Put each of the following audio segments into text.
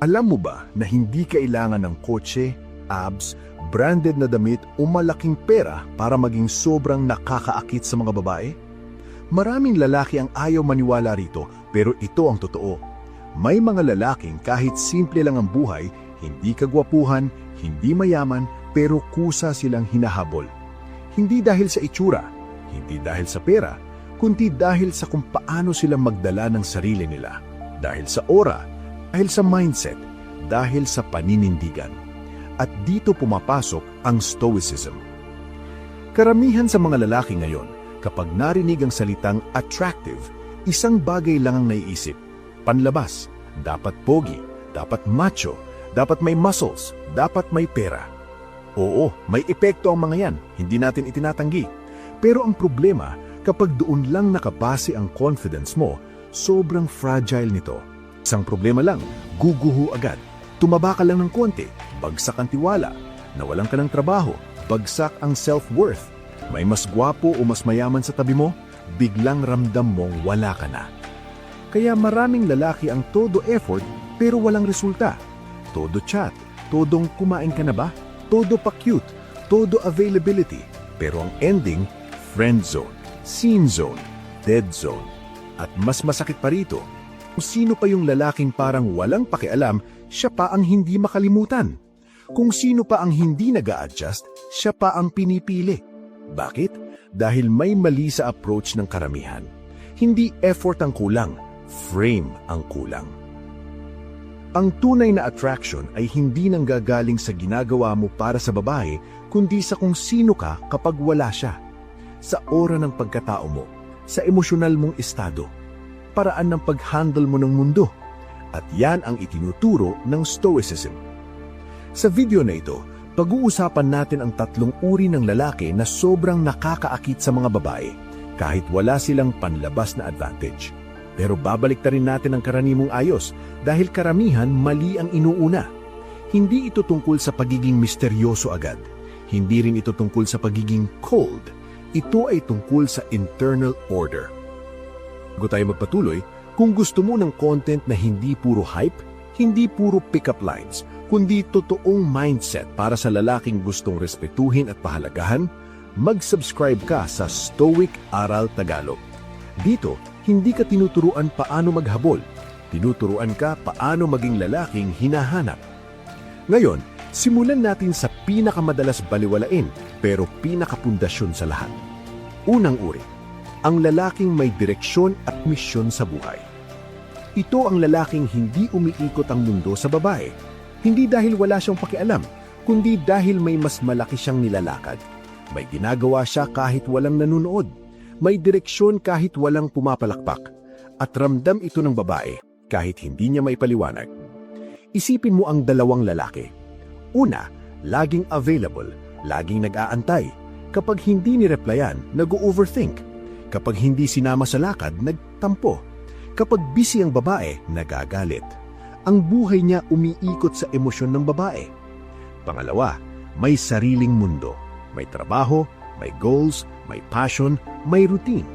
Alam mo ba na hindi kailangan ng kotse, abs, branded na damit o malaking pera para maging sobrang nakakaakit sa mga babae? Maraming lalaki ang ayaw maniwala rito, pero ito ang totoo. May mga lalaking kahit simple lang ang buhay, hindi kagwapuhan, hindi mayaman, pero kusa silang hinahabol. Hindi dahil sa itsura, hindi dahil sa pera, kundi dahil sa kung paano sila magdala ng sarili nila. Dahil sa aura, dahil sa mindset, dahil sa paninindigan. At dito pumapasok ang Stoicism. Karamihan sa mga lalaki ngayon, kapag narinig ang salitang attractive, isang bagay lang ang naiisip. Panlabas, dapat pogi, dapat macho, dapat may muscles, dapat may pera. Oo, may epekto ang mga yan, hindi natin itinatanggi. Pero ang problema, kapag doon lang nakabase ang confidence mo, sobrang fragile nito. Isang problema lang, guguho agad. Tumaba ka lang ng konti, bagsak ang tiwala. Nawalan ka ng trabaho, bagsak ang self-worth. May mas gwapo o mas mayaman sa tabi mo, biglang ramdam mong wala ka na. Kaya maraming lalaki ang todo effort pero walang resulta. Todo chat, todong kumain ka na ba? Todo pa cute, todo availability. Pero ang ending, friend zone, scene zone, dead zone. At mas masakit pa rito, kung sino pa yung lalaking parang walang pakialam, siya pa ang hindi makalimutan. Kung sino pa ang hindi nag-a-adjust, siya pa ang pinipili. Bakit? Dahil may mali sa approach ng karamihan. Hindi effort ang kulang, frame ang kulang. Ang tunay na attraction ay hindi nanggagaling sa ginagawa mo para sa babae, kundi sa kung sino ka kapag wala siya. Sa ora ng pagkatao mo, sa emosyonal mong estado, paraan ng pag-handle mo ng mundo. At yan ang itinuturo ng Stoicism. Sa video na ito, pag-uusapan natin ang tatlong uri ng lalaki na sobrang nakakaakit sa mga babae, kahit wala silang panlabas na advantage. Pero babalik na rin natin ang karanimong ayos dahil karamihan mali ang inuuna. Hindi ito tungkol sa pagiging misteryoso agad. Hindi rin ito tungkol sa pagiging cold. Ito ay tungkol sa internal order. Bago tayo magpatuloy, kung gusto mo ng content na hindi puro hype, hindi puro pick-up lines, kundi totoong mindset para sa lalaking gustong respetuhin at pahalagahan, mag-subscribe ka sa Stoic Aral Tagalog. Dito, hindi ka tinuturuan paano maghabol, tinuturuan ka paano maging lalaking hinahanap. Ngayon, simulan natin sa pinakamadalas baliwalain pero pinakapundasyon sa lahat. Unang uri, ang lalaking may direksyon at misyon sa buhay. Ito ang lalaking hindi umiikot ang mundo sa babae, hindi dahil wala siyang pakialam, kundi dahil may mas malaki siyang nilalakad. May ginagawa siya kahit walang nanunood, may direksyon kahit walang pumapalakpak, at ramdam ito ng babae kahit hindi niya maipaliwanag. Isipin mo ang dalawang lalaki. Una, laging available, laging nag-aantay. Kapag hindi nireplyan, nag-overthink. Kapag hindi sinama sa lakad, nagtampo. Kapag busy ang babae, nagagalit. Ang buhay niya umiikot sa emosyon ng babae. Pangalawa, may sariling mundo. May trabaho, may goals, may passion, may routine.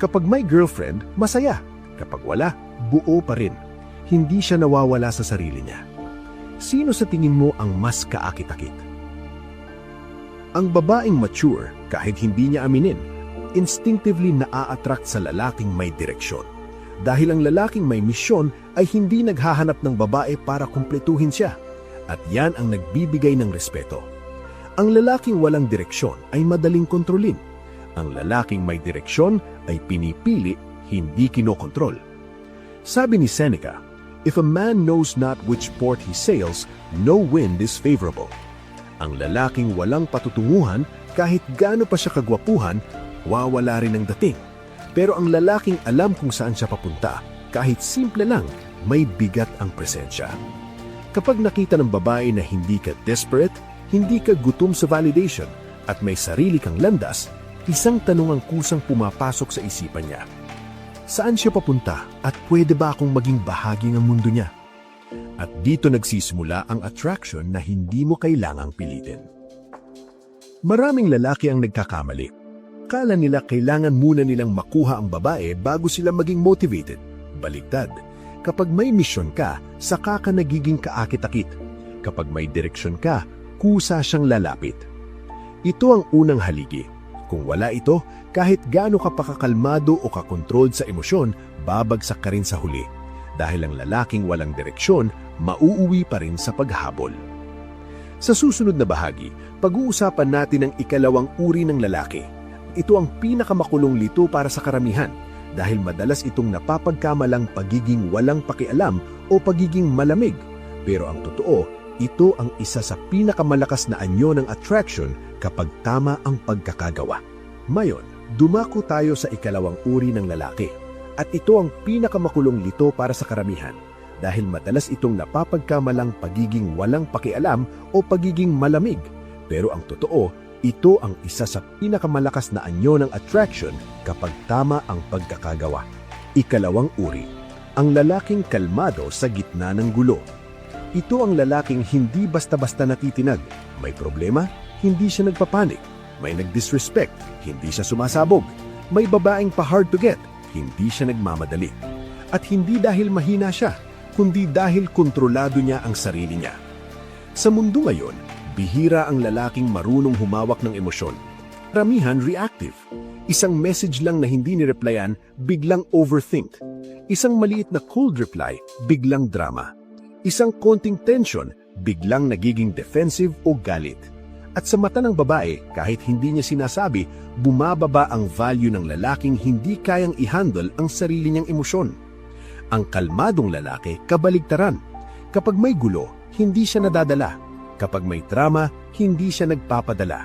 Kapag may girlfriend, masaya. Kapag wala, buo pa rin. Hindi siya nawawala sa sarili niya. Sino sa tingin mo ang mas kaakit-akit? Ang babaeng mature, kahit hindi niya aminin, instinctively naa-attract sa lalaking may direksyon. Dahil ang lalaking may misyon ay hindi naghahanap ng babae para kumpletuhin siya. At yan ang nagbibigay ng respeto. Ang lalaking walang direksyon ay madaling kontrolin. Ang lalaking may direksyon ay pinipili, hindi kinokontrol. Sabi ni Seneca, "If a man knows not which port he sails, no wind is favorable." Ang lalaking walang patutunguhan, kahit gaano pa siya kagwapuhan, wawala rin ang dating. Pero ang lalaking alam kung saan siya papunta, kahit simple lang, may bigat ang presensya. Kapag nakita ng babae na hindi ka desperate, hindi ka gutom sa validation, at may sarili kang landas, isang tanong ang kusang pumapasok sa isipan niya. Saan siya papunta at pwede ba akong maging bahagi ng mundo niya? At dito nagsisimula ang attraction na hindi mo kailangang pilitin. Maraming lalaki ang nagkakamali. Kala nila kailangan muna nilang makuha ang babae bago sila maging motivated. Baligtad. Kapag may misyon ka, saka ka nagiging kaakit-akit. Kapag may direksyon ka, kusa siyang lalapit. Ito ang unang haligi. Kung wala ito, kahit gaano ka pakakalmado o kakontrolled sa emosyon, babagsak ka rin sa huli. Dahil ang lalaking walang direksyon, mauuwi pa rin sa paghabol. Sa susunod na bahagi, pag-uusapan natin ang ikalawang uri ng lalaki. Ito ang pinakamakulong lito para sa karamihan dahil madalas itong napapagkamalang pagiging walang pakialam o pagiging malamig. Pero ang totoo, ito ang isa sa pinakamalakas na anyo ng attraction kapag tama ang pagkakagawa. Ngayon, dumako tayo sa ikalawang uri ng lalaki. At ito ang pinakamakulong lito para sa karamihan dahil madalas itong napapagkamalang pagiging walang pakialam o pagiging malamig. Pero ang totoo, ito ang isa sa pinakamalakas na anyo ng attraction kapag tama ang pagkakagawa. Ikalawang uri, ang lalaking kalmado sa gitna ng gulo. Ito ang lalaking hindi basta-basta natitinag. May problema, hindi siya nagpapanik. May nag-disrespect, hindi siya sumasabog. May babaeng pa-hard to get, hindi siya nagmamadali. At hindi dahil mahina siya, kundi dahil kontrolado niya ang sarili niya. Sa mundo ngayon, bihira ang lalaking marunong humawak ng emosyon. Karamihan reactive. Isang message lang na hindi ni-replyan, biglang overthink. Isang maliit na cold reply, biglang drama. Isang konting tension, biglang nagiging defensive o galit. At sa mata ng babae, kahit hindi niya sinasabi, bumababa ang value ng lalaking hindi kayang i-handle ang sarili niyang emosyon. Ang kalmadong lalaki, kabaligtaran. Kapag may gulo, hindi siya nadadala. Kapag may drama, hindi siya nagpapadala.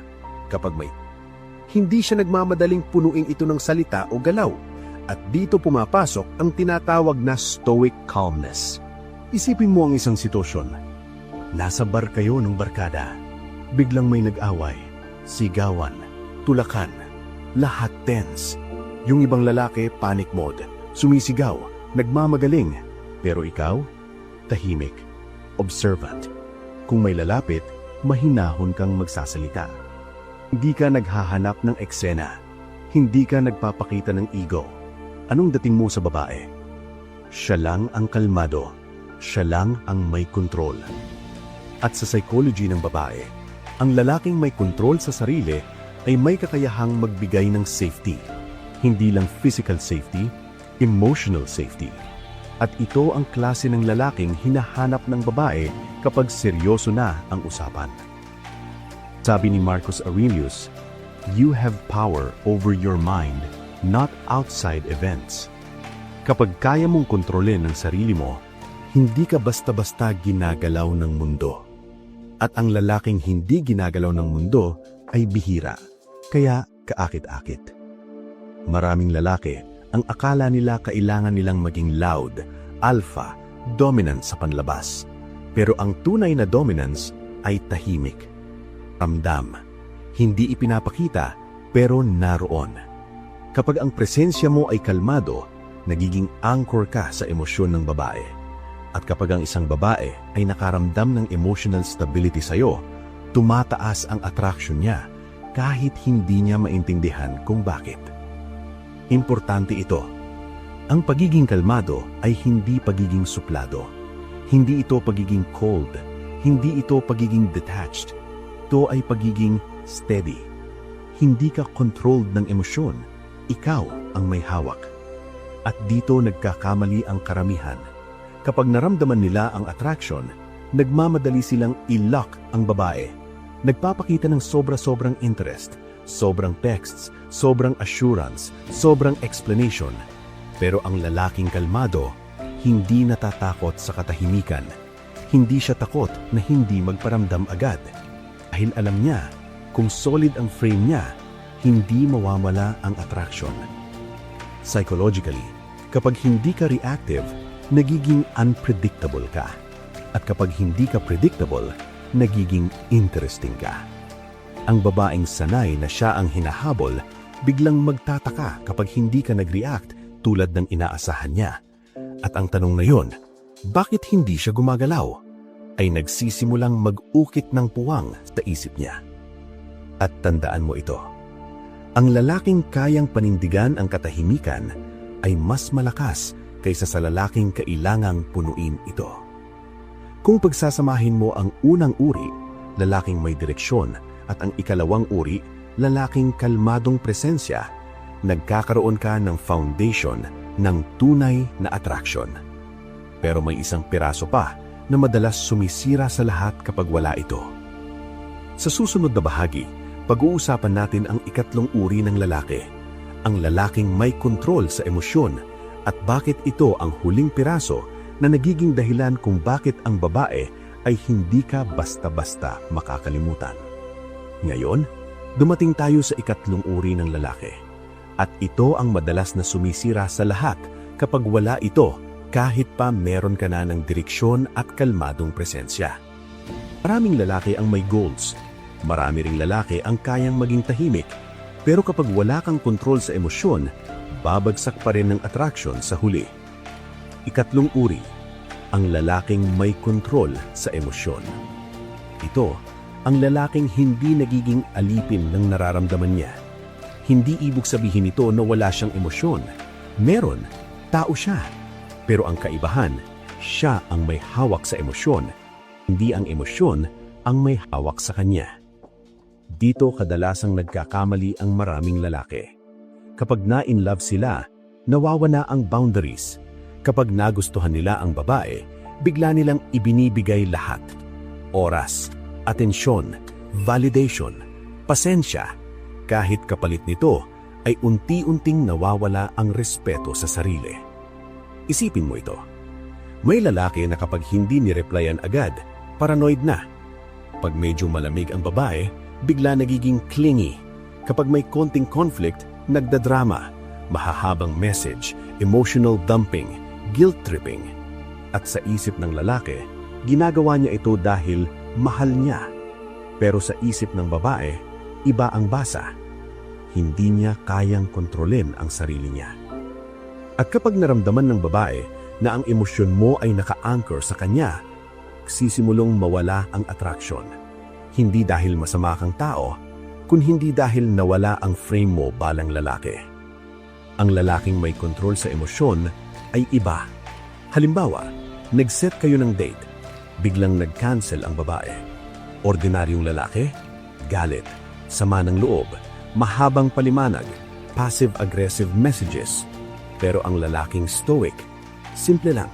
Hindi siya nagmamadaling punuin ito ng salita o galaw. At dito pumapasok ang tinatawag na stoic calmness. Isipin mo ang isang sitwasyon. Nasa bar kayo ng barkada. Biglang may nag-away, sigawan, tulakan, lahat tense. Yung ibang lalaki, panic mode, sumisigaw, nagmamagaling. Pero ikaw, tahimik, observant. Kung may lalapit, mahinahon kang magsasalita. Hindi ka naghahanap ng eksena. Hindi ka nagpapakita ng ego. Anong dating mo sa babae? Siya lang ang kalmado. Siya lang ang may control. At sa psychology ng babae, ang lalaking may control sa sarili ay may kakayahang magbigay ng safety. Hindi lang physical safety, emotional safety. At ito ang klase ng lalaking hinahanap ng babae kapag seryoso na ang usapan. Sabi ni Marcus Aurelius, "You have power over your mind, not outside events." Kapag kaya mong kontrolin ang sarili mo, hindi ka basta-basta ginagalaw ng mundo. At ang lalaking hindi ginagalaw ng mundo ay bihira, kaya kaakit-akit. Maraming lalaki, ang akala nila kailangan nilang maging loud, alpha, dominant sa panlabas. Pero ang tunay na dominance ay tahimik. Ramdam, hindi ipinapakita, pero naroon. Kapag ang presensya mo ay kalmado, nagiging anchor ka sa emosyon ng babae. At kapag ang isang babae ay nakaramdam ng emotional stability sa'yo, tumataas ang attraction niya kahit hindi niya maintindihan kung bakit. Importante ito. Ang pagiging kalmado ay hindi pagiging suplado. Hindi ito pagiging cold. Hindi ito pagiging detached. Ito ay pagiging steady. Hindi ka controlled ng emosyon. Ikaw ang may hawak. At dito nagkakamali ang karamihan. Kapag naramdaman nila ang attraction, nagmamadali silang i-lock ang babae. Nagpapakita ng sobra-sobrang interest, sobrang texts, sobrang assurance, sobrang explanation. Pero ang lalaking kalmado, hindi natatakot sa katahimikan. Hindi siya takot na hindi magparamdam agad. Dahil alam niya, kung solid ang frame niya, hindi mawawala ang attraction. Psychologically, kapag hindi ka reactive, nagiging unpredictable ka. At kapag hindi ka predictable, nagiging interesting ka. Ang babaeng sanay na siya ang hinahabol, biglang magtataka kapag hindi ka nag-react tulad ng inaasahan niya. At ang tanong na yon, bakit hindi siya gumagalaw? Ay nagsisimulang mag-ukit ng puwang sa isip niya. At tandaan mo ito, ang lalaking kayang panindigan ang katahimikan ay mas malakas kaysa sa lalaking kailangang punuin ito. Kung pagsasamahin mo ang unang uri, lalaking may direksyon, at ang ikalawang uri, lalaking kalmadong presensya, nagkakaroon ka ng foundation ng tunay na attraction. Pero may isang piraso pa na madalas sumisira sa lahat kapag wala ito. Sa susunod na bahagi, pag-uusapan natin ang ikatlong uri ng lalaki, ang lalaking may kontrol sa emosyon at bakit ito ang huling piraso na nagiging dahilan kung bakit ang babae ay hindi ka basta-basta makakalimutan. Ngayon, dumating tayo sa ikatlong uri ng lalaki. At ito ang madalas na sumisira sa lahat kapag wala ito kahit pa meron ka na ng direksyon at kalmadong presensya. Maraming lalaki ang may goals. Marami ring lalaki ang kayang maging tahimik. Pero kapag wala kang kontrol sa emosyon, babagsak pa rin ng attraction sa huli. Ikatlong uri, ang lalaking may kontrol sa emosyon. Ito, ang lalaking hindi nagiging alipin ng nararamdaman niya. Hindi ibig sabihin ito na wala siyang emosyon. Meron, tao siya. Pero ang kaibahan, siya ang may hawak sa emosyon, hindi ang emosyon ang may hawak sa kanya. Dito kadalasang nagkakamali ang maraming lalaki. Kapag na-in-love sila, nawawala ang boundaries. Kapag nagustuhan nila ang babae, bigla nilang ibinibigay lahat. Oras, atensyon, validation, pasensya. Kahit kapalit nito ay unti-unting nawawala ang respeto sa sarili. Isipin mo ito. May lalaki na kapag hindi ni-replyan agad, paranoid na. Pag medyo malamig ang babae, bigla nagiging clingy. Kapag may konting conflict, nagdadrama, mahahabang message, emotional dumping, guilt-tripping. At sa isip ng lalaki, ginagawa niya ito dahil mahal niya. Pero sa isip ng babae, iba ang basa. Hindi niya kayang kontrolin ang sarili niya. At kapag naramdaman ng babae na ang emosyon mo ay naka-anchor sa kanya, sisimulong mawala ang attraction. Hindi dahil masama kang tao, kundi dahil nawala ang frame mo balang lalaki. Ang lalaking may kontrol sa emosyon ay iba. Halimbawa, nag-set kayo ng date, biglang nag-cancel ang babae. Ordinaryong lalaki, galit, sama ng loob, mahabang palimanag, passive-aggressive messages. Pero ang lalaking stoic, simple lang.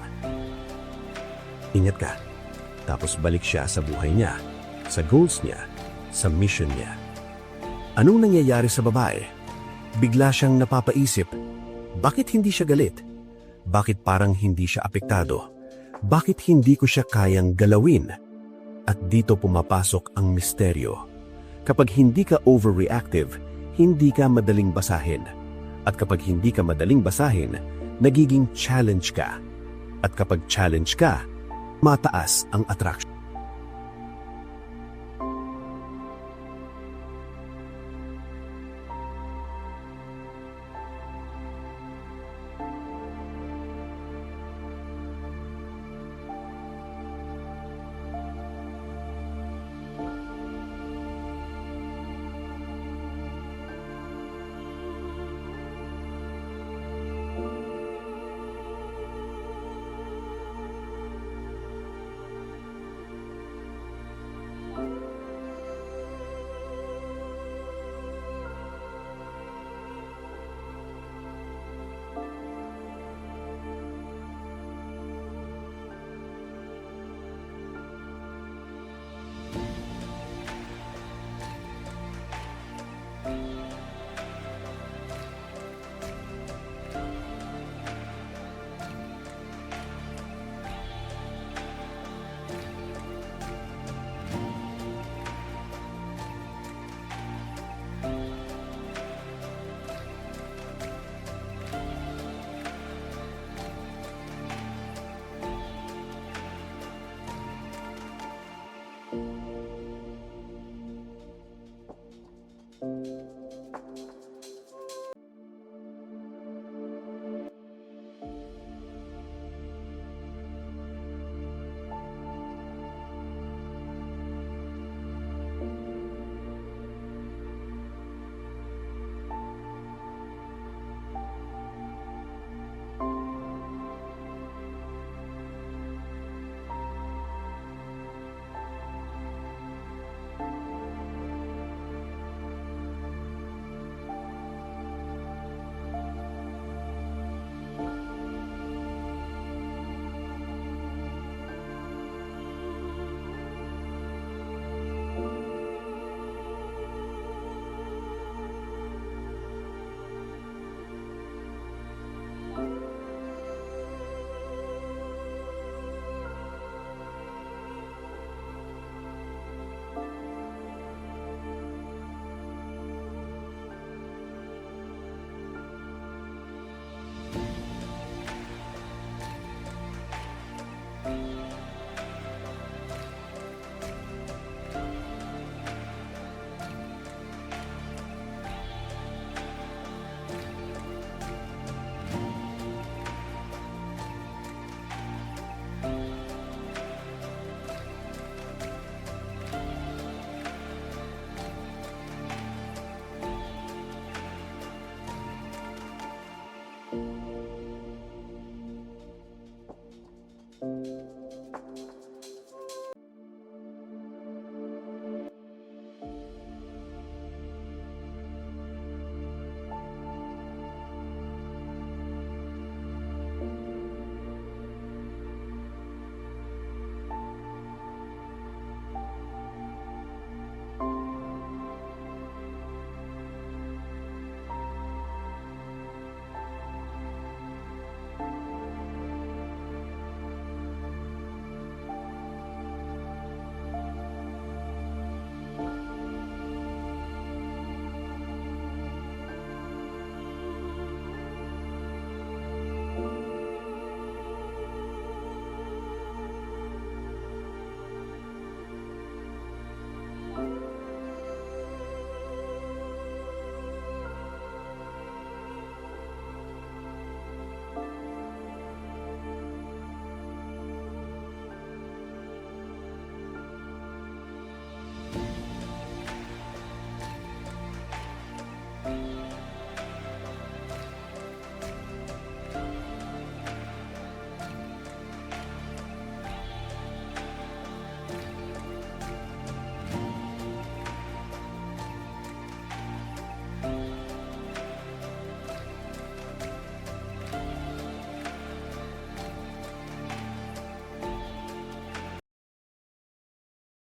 Ingat ka. Tapos balik siya sa buhay niya, sa goals niya, sa mission niya. Anong nangyayari sa babae? Bigla siyang napapaisip, bakit hindi siya galit? Bakit parang hindi siya apektado? Bakit hindi ko siya kayang galawin? At dito pumapasok ang misteryo. Kapag hindi ka overreactive, hindi ka madaling basahin. At kapag hindi ka madaling basahin, nagiging challenge ka. At kapag challenge ka, mataas ang attraction.